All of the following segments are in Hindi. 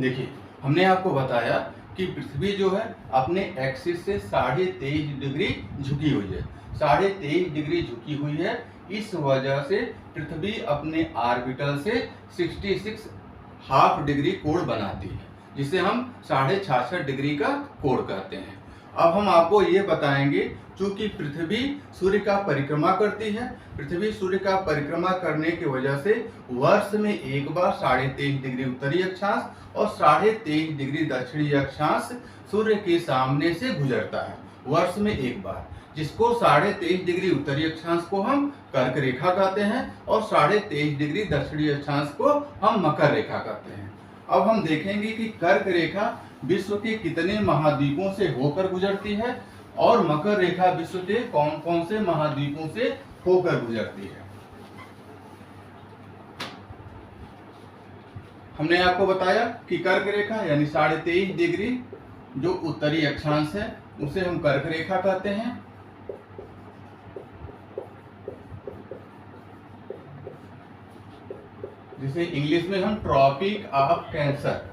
देखिए, हमने आपको बताया कि पृथ्वी जो है अपने एक्सिस से 23.5 डिग्री झुकी हुई है। 23.5 डिग्री झुकी हुई है, इस वजह से पृथ्वी अपने ऑर्बिटल से 66 हाफ डिग्री कोण बनाती है, जिसे हम 66.5 डिग्री का कोण कहते हैं। अब हम आपको ये बताएंगे, चूंकि पृथ्वी सूर्य का परिक्रमा करती है, पृथ्वी सूर्य का परिक्रमा करने की वजह से वर्ष में एक बार 23.5 डिग्री उत्तरी अक्षांश और 23.5 डिग्री दक्षिणी अक्षांश सूर्य के सामने से गुजरता है, वर्ष में एक बार, जिसको 23.5 डिग्री उत्तरी अक्षांश को हम कर्क रेखा कहते हैं और 23.5 डिग्री दक्षिणी अक्षांश को हम मकर रेखा कहते हैं। अब हम देखेंगे कि कर्क रेखा विश्व के कितने महाद्वीपों से होकर गुजरती है और मकर रेखा विश्व के कौन कौन से महाद्वीपों से होकर गुजरती है। हमने आपको बताया कि कर्क रेखा यानी 23.5 डिग्री जो उत्तरी अक्षांश है उसे हम कर्क रेखा कहते हैं। जिसे इंग्लिश में हम ट्रॉपिक ऑफ कैंसर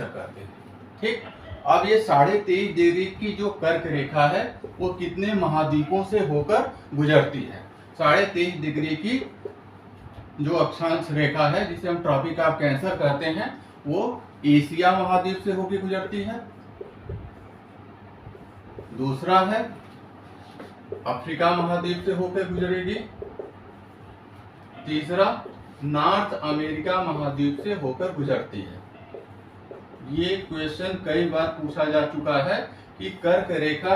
कहते हैं। ठीक, अब ये 23.5 डिग्री की जो कर्क रेखा है वो कितने महाद्वीपों से होकर गुजरती है। 23.5 डिग्री की जो अक्षांश रेखा है जिसे हम ट्रॉपिक ऑफ कैंसर कहते हैं वो एशिया महाद्वीप से होकर गुजरती है। दूसरा है अफ्रीका महाद्वीप से होकर गुजरेगी। तीसरा नॉर्थ अमेरिका महाद्वीप से होकर गुजरती है। ये क्वेश्चन कई बार पूछा जा चुका है कि कर्क रेखा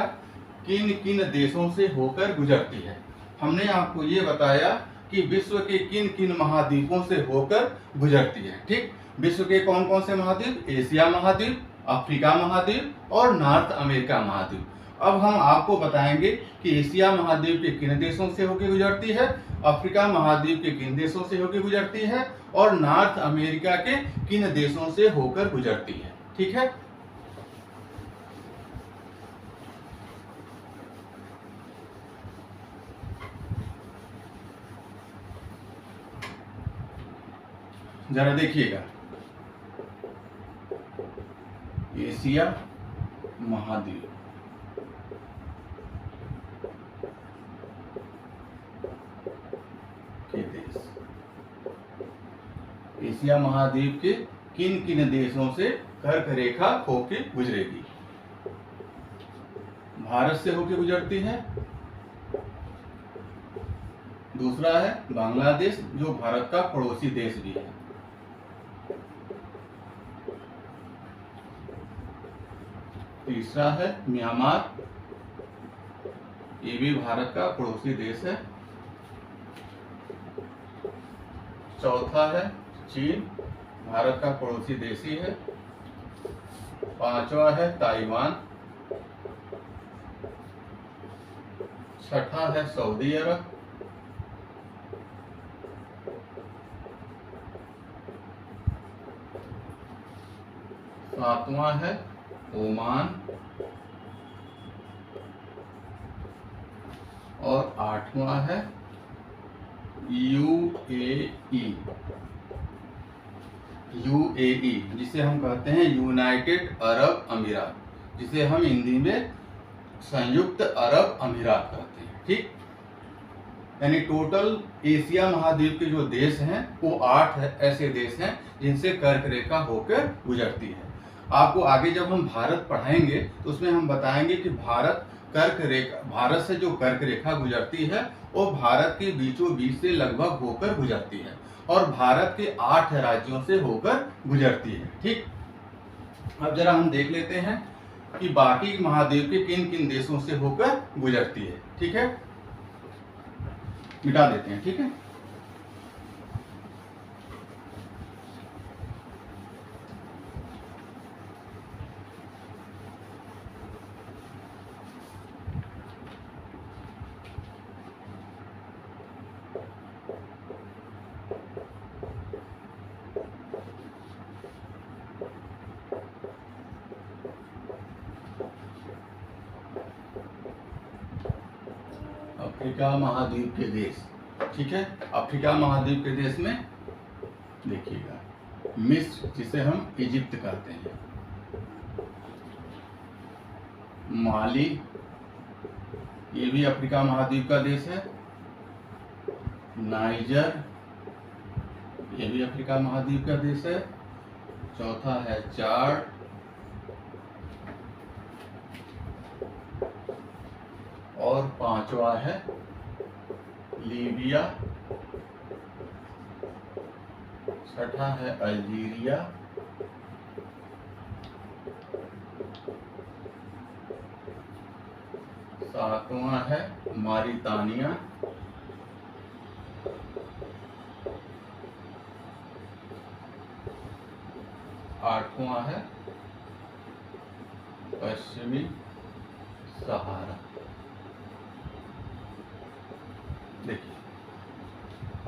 किन किन देशों से होकर गुजरती है। हमने आपको ये बताया कि विश्व के किन किन महाद्वीपों से होकर गुजरती है। ठीक, विश्व के कौन कौन से महाद्वीप? एशिया महाद्वीप, अफ्रीका महाद्वीप और नॉर्थ अमेरिका महाद्वीप। अब हम आपको बताएंगे कि एशिया महाद्वीप के किन देशों से होकर गुजरती है, अफ्रीका महाद्वीप के किन देशों से होकर गुजरती है और नॉर्थ अमेरिका के किन देशों से होकर गुजरती है। ठीक है, जरा देखिएगा, एशिया महाद्वीप के देश, एशिया महाद्वीप के किन किन देशों से कर्क रेखा होके गुजरेगी। भारत से होके गुजरती है। दूसरा है बांग्लादेश जो भारत का पड़ोसी देश भी है। तीसरा है म्यांमार, ये भी भारत का पड़ोसी देश है। चौथा है चीन, भारत का पड़ोसी देश ही है। पांचवा है ताइवान। छठा है सऊदी अरब। सातवां है ओमान और आठवां है यूएई, जिसे हम कहते हैं यूनाइटेड अरब अमीरात, जिसे हम हिंदी में संयुक्त अरब अमीरात कहते हैं। ठीक, यानी टोटल एशिया महाद्वीप के जो देश हैं वो 8 ऐसे देश हैं जिनसे कर्क रेखा होकर गुजरती है। आपको आगे जब हम भारत पढ़ाएंगे तो उसमें हम बताएंगे कि भारत से जो कर्क रेखा गुजरती है वो भारत के बीचों बीच से लगभग होकर गुजरती है और भारत के 8 राज्यों से होकर गुजरती है। ठीक, अब जरा हम देख लेते हैं कि बाकी महाद्वीप के किन किन देशों से होकर गुजरती है। ठीक है, मिटा देते हैं। ठीक है, अफ्रीका महाद्वीप के देश। ठीक है, अफ्रीका महाद्वीप के देश में देखिएगा, मिस्र जिसे हम इजिप्ट कहते हैं, माली ये भी अफ्रीका महाद्वीप का देश है, नाइजर ये भी अफ्रीका महाद्वीप का देश है, चौथा है चाड, और पांचवा है लीबिया, छठा है अल्जीरिया, सातवां है मॉरिटानिया, आठवां है पश्चिमी सहारा। देखिए,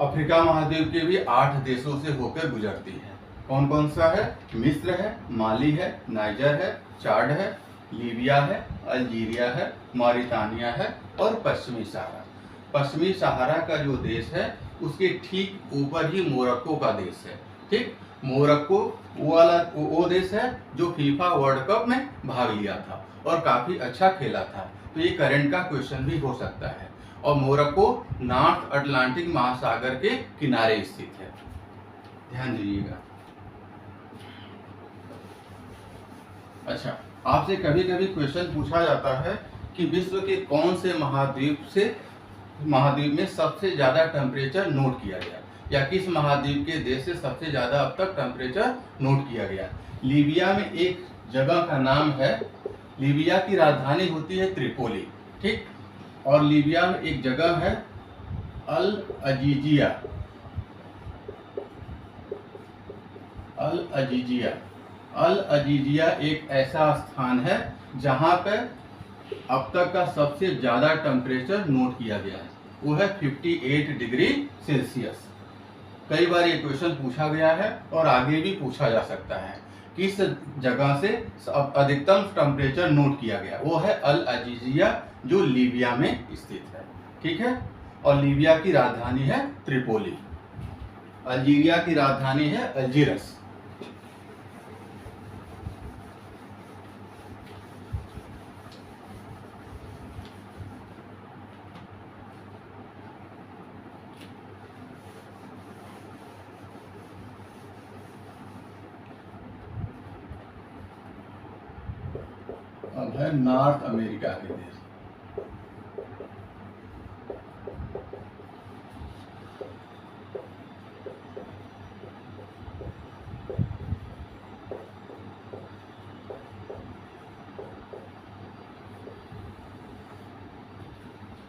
अफ्रीका महाद्वीप के भी 8 देशों से होकर गुजरती है। कौन कौन सा है? मिस्र है, माली है, नाइजर है, चाड है, लीबिया है, अल्जीरिया है, मॉरिटानिया है और पश्चिमी सहारा। पश्चिमी सहारा का जो देश है उसके ठीक ऊपर ही मोरक्को का देश है। ठीक, मोरक्को वो देश है जो फीफा वर्ल्ड कप में भाग लिया था और काफी अच्छा खेला था। तो ये करंट का क्वेश्चन भी हो सकता है। और मोरक्को नॉर्थ अटलांटिक महासागर के किनारे स्थित है, ध्यान दीजिएगा। अच्छा, आपसे कभी कभी क्वेश्चन पूछा जाता है कि विश्व के कौन से महाद्वीप में सबसे ज्यादा टेम्परेचर नोट किया गया, या किस महाद्वीप के देश से सबसे ज्यादा अब तक टेम्परेचर नोट किया गया। लीबिया में एक जगह का नाम है, लीबिया की राजधानी होती है त्रिपोली। ठीक, और लीबिया में एक जगह है अल अजीजिया। अल अजीजिया एक ऐसा स्थान है जहां पर अब तक का सबसे ज्यादा टेम्परेचर नोट किया गया है, वो है 58 डिग्री सेल्सियस। कई बार ये क्वेश्चन पूछा गया है और आगे भी पूछा जा सकता है, किस जगह से अधिकतम टेम्परेचर नोट किया गया। वो है अल अजीजिया जो लीबिया में स्थित है। ठीक है, और लीबिया की राजधानी है त्रिपोली, अल्जीरिया की राजधानी है अल्जीरस। अब है नॉर्थ अमेरिका के देश।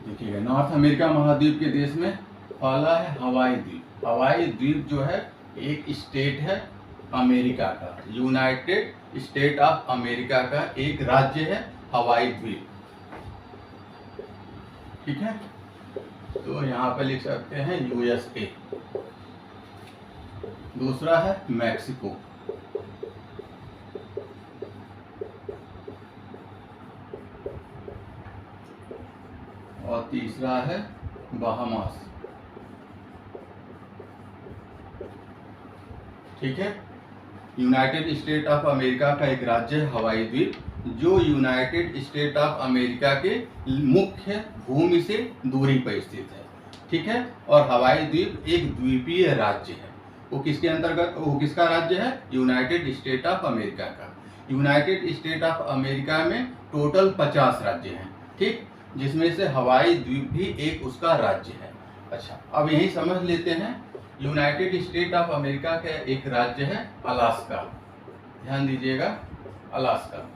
देखिएगा, नॉर्थ अमेरिका महाद्वीप के देश में पहला है हवाई द्वीप। हवाई द्वीप जो है एक स्टेट है अमेरिका का, यूनाइटेड स्टेट ऑफ अमेरिका का एक राज्य है हवाई द्वीप। ठीक है, तो यहाँ पे लिख सकते हैं यूएसए। दूसरा है मैक्सिको, और तीसरा है बहामास। ठीक है, यूनाइटेड स्टेट ऑफ अमेरिका का एक राज्य है हवाई द्वीप, जो यूनाइटेड स्टेट ऑफ अमेरिका के मुख्य भूमि से दूरी पर स्थित है। ठीक है, और हवाई द्वीप एक द्वीपीय राज्य है। वो किसके अंतर्गत, वो किसका राज्य है? यूनाइटेड स्टेट ऑफ अमेरिका का। यूनाइटेड स्टेट ऑफ अमेरिका में टोटल 50 राज्य हैं। ठीक, जिसमें से हवाई द्वीप भी एक उसका राज्य है। अच्छा, अब यही समझ लेते हैं, यूनाइटेड स्टेट ऑफ अमेरिका का एक राज्य है अलास्का। ध्यान दीजिएगा, अलास्का।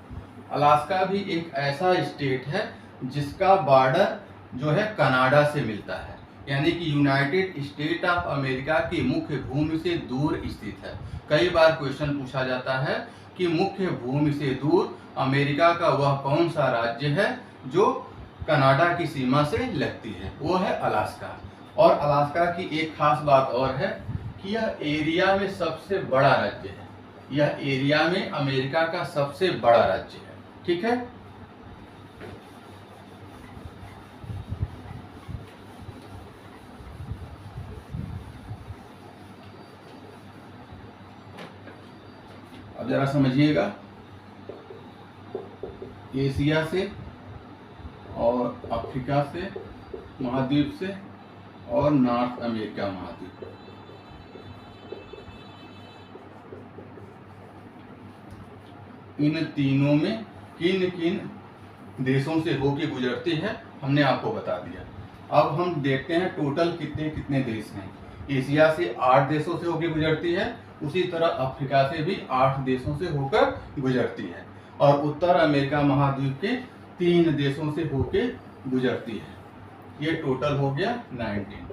अलास्का भी एक ऐसा स्टेट है जिसका बॉर्डर जो है कनाडा से मिलता है, यानी कि यूनाइटेड स्टेट ऑफ अमेरिका की मुख्य भूमि से दूर स्थित है। कई बार क्वेश्चन पूछा जाता है कि मुख्य भूमि से दूर अमेरिका का वह कौन सा राज्य है जो कनाडा की सीमा से लगती है, वो है अलास्का। और अलास्का की एक खास बात और है कि यह एरिया में सबसे बड़ा राज्य है। यह एरिया में अमेरिका का सबसे बड़ा राज्य है। ठीक है, अब जरा समझिएगा, एशिया से और अफ्रीका से महाद्वीप से और नॉर्थ अमेरिका महाद्वीप, इन तीनों में किन किन देशों से होके गुजरती है हमने आपको बता दिया। अब हम देखते हैं टोटल कितने कितने देश हैं। एशिया से 8 देशों से होके गुजरती है, उसी तरह अफ्रीका से भी 8 देशों से होकर गुजरती है, और उत्तर अमेरिका महाद्वीप के 3 देशों से होके गुजरती है। ये टोटल हो गया 19,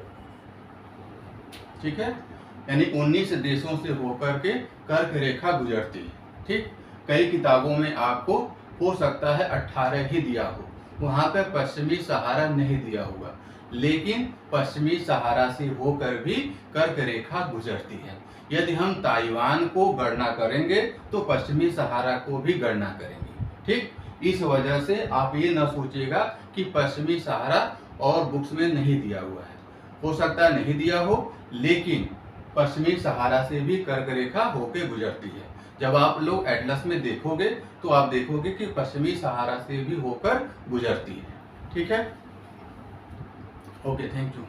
ठीक है, यानी 19 देशों से होकर के कर्क रेखा गुजरती है। ठीक, कई किताबों में आपको हो सकता है 18 ही दिया हो, वहां पर पश्चिमी सहारा नहीं दिया होगा, लेकिन पश्चिमी सहारा से होकर भी कर्क रेखा गुजरती है। यदि हम ताइवान को गणना करेंगे तो पश्चिमी सहारा को भी गणना करेंगे। ठीक, इस वजह से आप ये न सोचिएगा कि पश्चिमी सहारा और बुक्स में नहीं दिया हुआ है, हो सकता है नहीं दिया हो, लेकिन पश्चिमी सहारा से भी कर्क रेखा होके गुजरती है। जब आप लोग एटलस में देखोगे तो आप देखोगे कि पश्चिमी सहारा से भी होकर गुजरती है। ठीक है, ओके, थैंक यू।